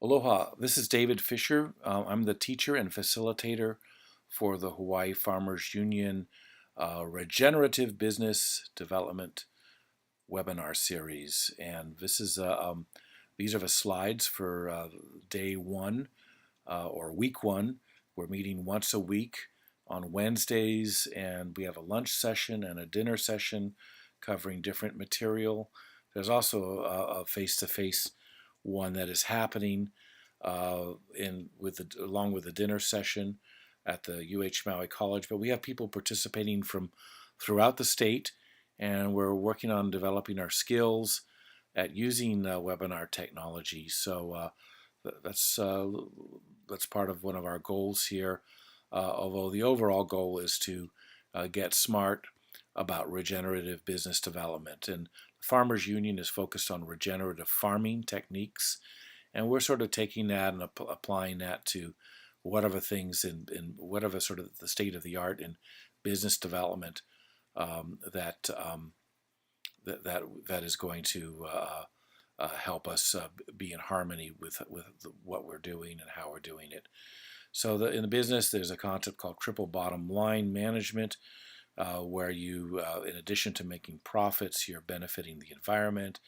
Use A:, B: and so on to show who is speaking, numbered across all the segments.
A: Aloha, this is David Fisher. I'm the teacher and facilitator for the Hawaii Farmers Union Regenerative Business Development webinar series. And these are the slides for day one or week one. We're meeting once a week on Wednesdays, and we have a lunch session and a dinner session covering different material. There's also a face-to-face one that is happening along with the dinner session at the Maui College. But we have people participating from throughout the state, and we're working on developing our skills at using webinar technology. So that's part of one of our goals here. Although the overall goal is to get smart about regenerative business development. And the Farmers Union is focused on regenerative farming techniques, and we're sort of taking that and applying that to whatever things in whatever sort of the state of the art in business development that is going to help us be in harmony with what we're doing and how we're doing it. So in the business, there's a concept called triple bottom line management, where you, in addition to making profits, you're benefiting the environment,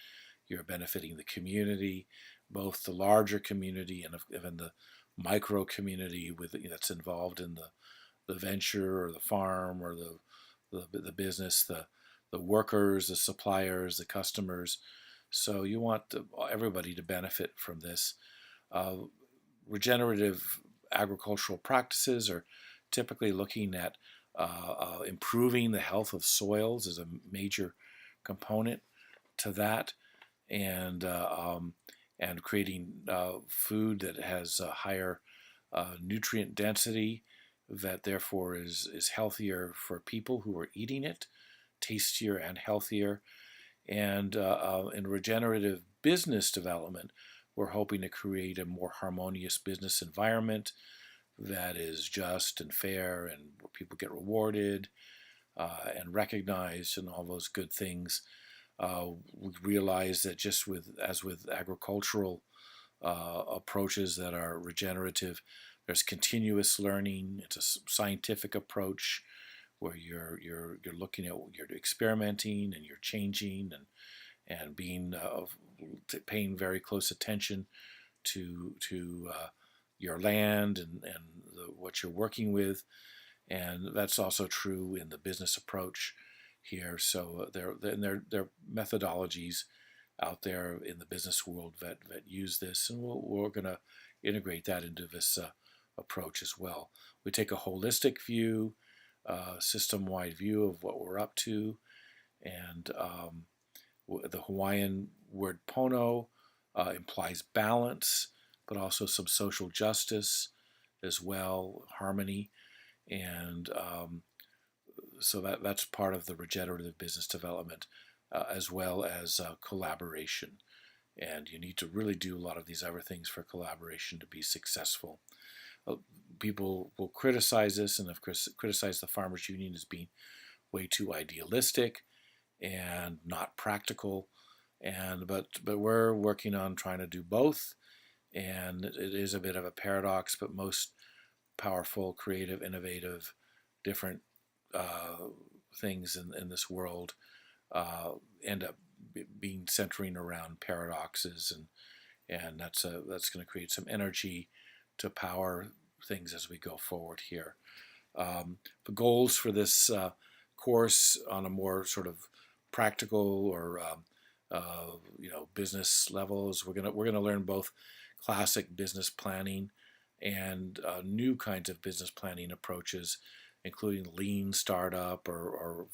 A: you're benefiting the community, both the larger community and even the micro community that's involved in the venture or the farm or the business, the workers, the suppliers, the customers. So you want everybody to benefit from this. Regenerative agricultural practices are typically looking at improving the health of soils as a major component to that, and creating food that has a higher nutrient density, that therefore is healthier for people who are eating it, tastier and healthier. And in regenerative business development, we're hoping to create a more harmonious business environment that is just and fair, and where people get rewarded and recognized and all those good things. We realize that as with agricultural approaches that are regenerative, there's continuous learning. It's a scientific approach where you're looking at, you're experimenting and you're changing and being paying very close attention to your land and what you're working with. And that's also true in the business approach here. So there are methodologies out there in the business world that use this, and we're going to integrate that into this approach as well. We take a holistic view, system-wide view of what we're up to, and the Hawaiian word pono implies balance, but also some social justice as well, harmony, and so that's part of the regenerative business development, as well as collaboration. And you need to really do a lot of these other things for collaboration to be successful. People will criticize this and have criticized the Farmers Union as being way too idealistic and not practical. But we're working on trying to do both. And it is a bit of a paradox, but most powerful, creative, innovative, different things in this world end up being centering around paradoxes, and that's going to create some energy to power things as we go forward here. The goals for this course on a more sort of practical or business levels, we're gonna learn both classic business planning and new kinds of business planning approaches, including lean startup or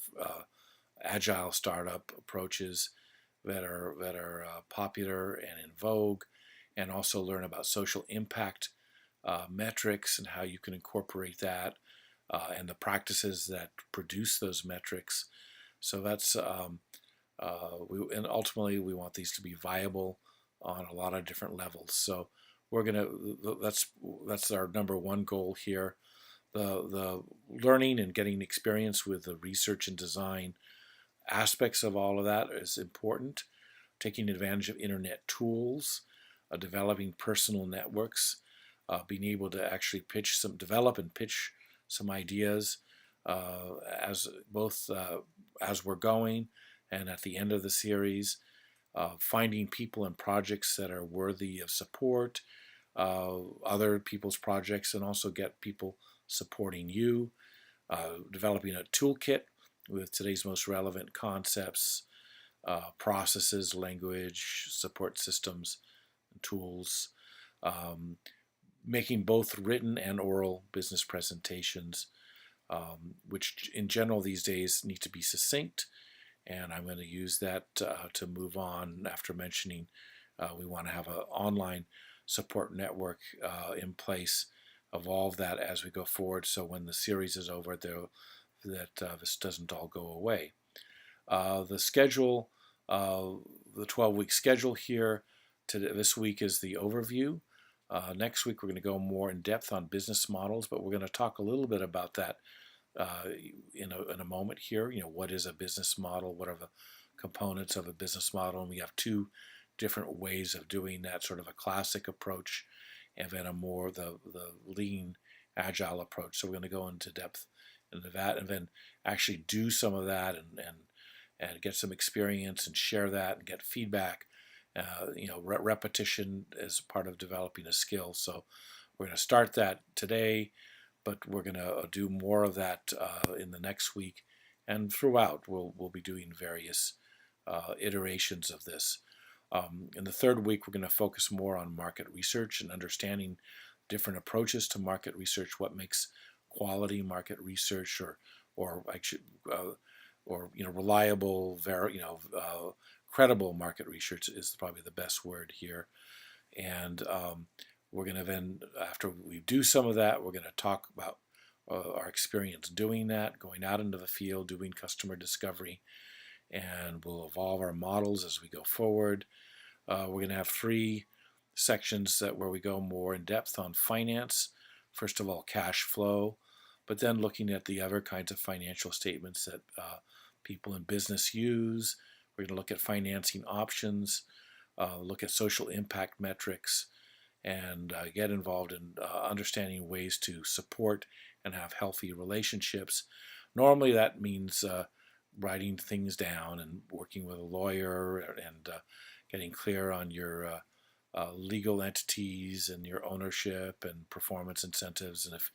A: agile startup approaches that are popular and in vogue, and also learn about social impact metrics and how you can incorporate that and the practices that produce those metrics. So that's and ultimately we want these to be viable on a lot of different levels. So that's our number one goal here. The learning and getting experience with the research and design aspects of all of that is important. Taking advantage of internet tools developing personal networks, being able to actually develop and pitch some ideas as both as we're going and at the end of the series, finding people and projects that are worthy of support, other people's projects, and also get people supporting you, developing a toolkit with today's most relevant concepts, processes, language, support systems, tools, um, making both written and oral business presentations, which in general these days need to be succinct. And I'm going to use that to move on after mentioning we want to have an online support network in place, evolve that as we go forward, so when the series is over, this doesn't all go away. The schedule, the 12-week schedule here, this week is the overview. Next week we're going to go more in depth on business models, but we're going to talk a little bit about that in a moment here. What is a business model? What are the components of a business model? And we have two different ways of doing that, sort of a classic approach and then the lean agile approach. So we're going to go into depth into that and then actually do some of that and get some experience and share that and get feedback. Repetition is part of developing a skill. So we're going to start that today, but we're going to do more of that in the next week, and throughout we'll be doing various iterations of this. In the third week, we're going to focus more on market research and understanding different approaches to market research. What makes quality market research, or reliable, credible market research is probably the best word here. And we're going to then, after we do some of that, we're going to talk about our experience doing that, going out into the field, doing customer discovery, and we'll evolve our models as we go forward. We're going to have 3 sections where we go more in depth on finance. First of all, cash flow, but then looking at the other kinds of financial statements that people in business use. We're going to look at financing options, look at social impact metrics, and get involved in understanding ways to support and have healthy relationships. Normally that means writing things down and working with a lawyer and getting clear on your legal entities and your ownership and performance incentives. And if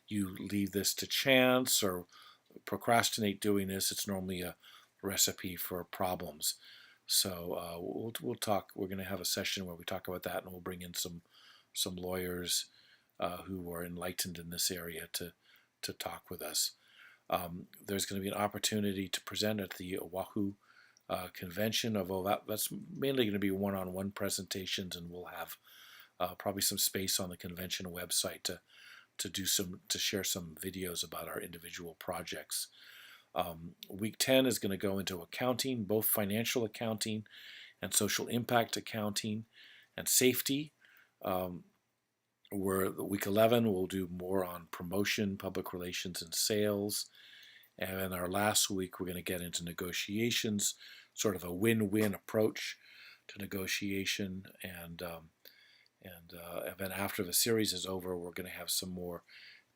A: you leave this to chance or procrastinate doing this, it's normally a recipe for problems. So we'll talk. We're going to have a session where we talk about that, and we'll bring in some lawyers who are enlightened in this area to talk with us. There's going to be an opportunity to present at the Oahu convention. Although that's mainly going to be one-on-one presentations, and we'll have probably some space on the convention website to share some videos about our individual projects. Week 10 is going to go into accounting, both financial accounting and social impact accounting and safety. Week 11 we'll do more on promotion, public relations, and sales. And then our last week we're going to get into negotiations, sort of a win-win approach to negotiation. And then after the series is over, we're going to have some more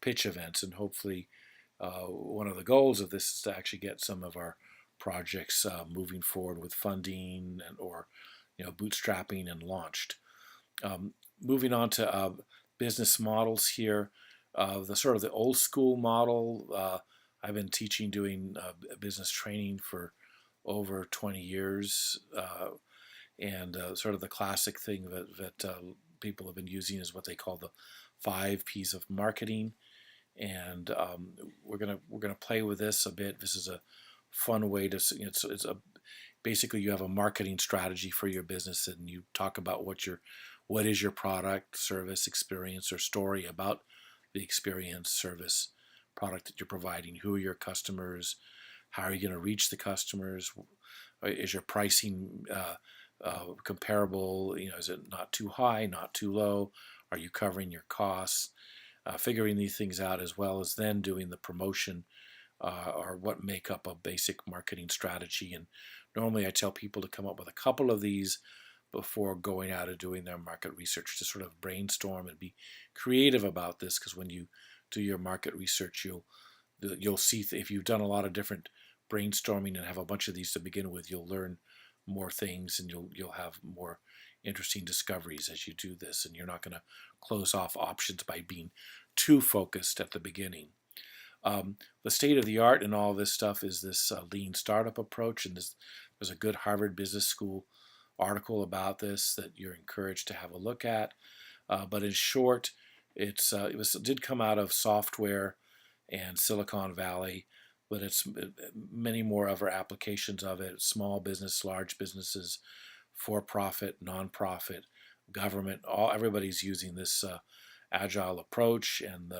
A: pitch events, and hopefully one of the goals of this is to actually get some of our projects moving forward with funding or bootstrapping and launched. Moving on to business models here, the old school model. I've been doing business training for over 20 years, and sort of the classic thing that people have been using is what they call the 5 P's of marketing. And we're gonna play with this a bit. This is a fun way to basically you have a marketing strategy for your business, and you talk about what is your product, service, experience, or story about the experience, service, product that you're providing. Who are your customers? How are you going to reach the customers? Is your pricing comparable? Is it not too high, not too low? Are you covering your costs? Figuring these things out, as well as then doing the promotion, or what make up a basic marketing strategy. And normally I tell people to come up with a couple of these, before going out and doing their market research, to sort of brainstorm and be creative about this, because when you do your market research, you'll see if you've done a lot of different brainstorming and have a bunch of these to begin with, you'll learn more things, and you'll have more interesting discoveries as you do this, and you're not going to close off options by being too focused at the beginning. The state of the art in all this stuff is this lean startup approach, and there's a good Harvard Business School article about this that you're encouraged to have a look at. But in short, it did come out of software and Silicon Valley, but it's many more other applications of it: small business, large businesses, for-profit, non-profit, government. Everybody's using this agile approach, and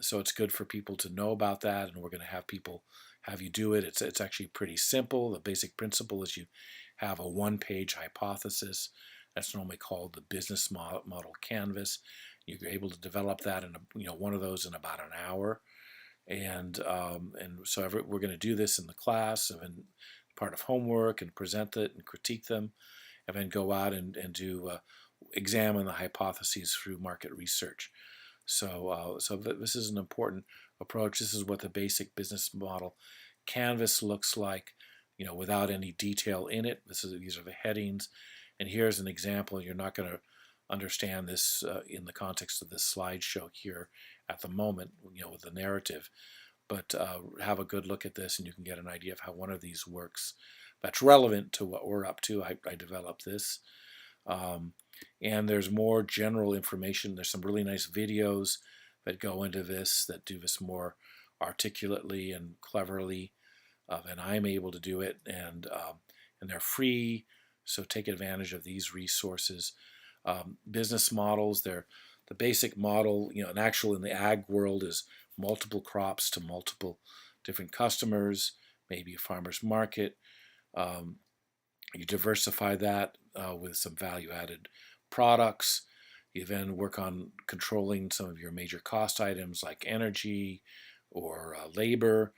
A: so it's good for people to know about that. And we're going to have you do it. It's actually pretty simple. The basic principle is you have a one-page hypothesis. That's normally called the business model canvas. You're able to develop that in one of those in about an hour. And so we're going to do this in the class and part of homework, and present it and critique them, and then go out and do examine the hypotheses through market research. So this is an important approach. This is what the basic business model canvas looks like, without any detail in it. These are the headings, and here's an example. You're not going to understand this in the context of this slideshow here at the moment, with the narrative. But have a good look at this, and you can get an idea of how one of these works. That's relevant to what we're up to. I developed this. And there's more general information. There's some really nice videos that go into this, that do this more articulately and cleverly than I'm able to do it. And they're free, so take advantage of these resources. Business models, the basic model, in the ag world, is multiple crops to multiple different customers, maybe a farmer's market. You diversify that with some value-added products. You then work on controlling some of your major cost items like energy or labor.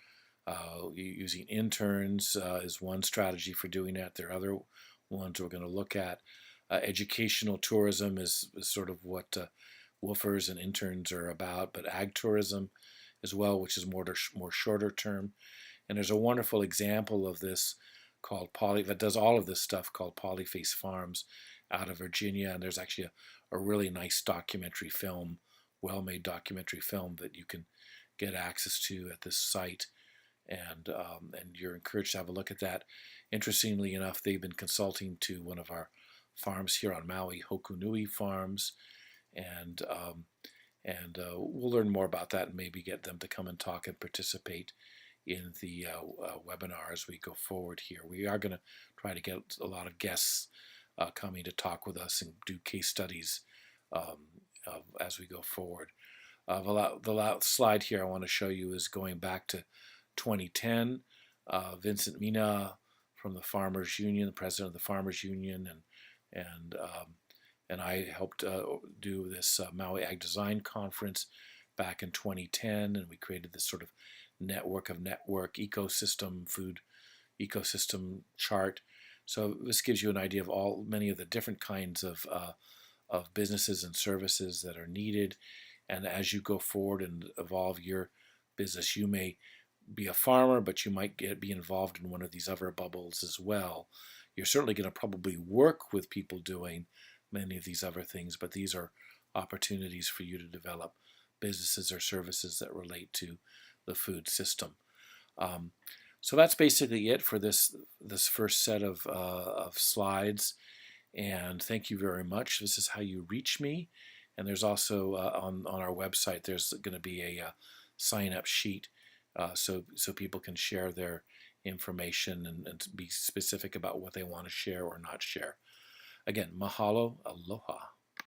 A: Using interns is one strategy for doing that. There are other ones we're going to look at. Educational tourism is sort of what woofers and interns are about, but ag tourism as well, which is more shorter term. And there's a wonderful example of this that does all of this stuff, called Polyface Farms out of Virginia. And there's actually a really nice documentary film, well-made documentary film, that you can get access to at this site. And you're encouraged to have a look at that. Interestingly enough, they've been consulting to one of our farms here on Maui, Hokunui Farms, and we'll learn more about that and maybe get them to come and talk and participate in the webinar as we go forward here. We are going to try to get a lot of guests coming to talk with us and do case studies as we go forward. The last slide here I want to show you is going back to 2010. Vincent Mina from the Farmers Union, the president of the Farmers Union, and I helped do this Maui Ag Design Conference back in 2010, and we created this sort of network ecosystem, food ecosystem chart. So this gives you an idea of many of the different kinds of businesses and services that are needed. And as you go forward and evolve your business, you may be a farmer, but you might be involved in one of these other bubbles as well. You're certainly going to probably work with people doing many of these other things, but these are opportunities for you to develop businesses or services that relate to the food system. So that's basically it for this first set of slides. And thank you very much. This is how you reach me. And there's also on our website, there's going to be a sign-up sheet so people can share their information and be specific about what they want to share or not share. Again, mahalo, aloha.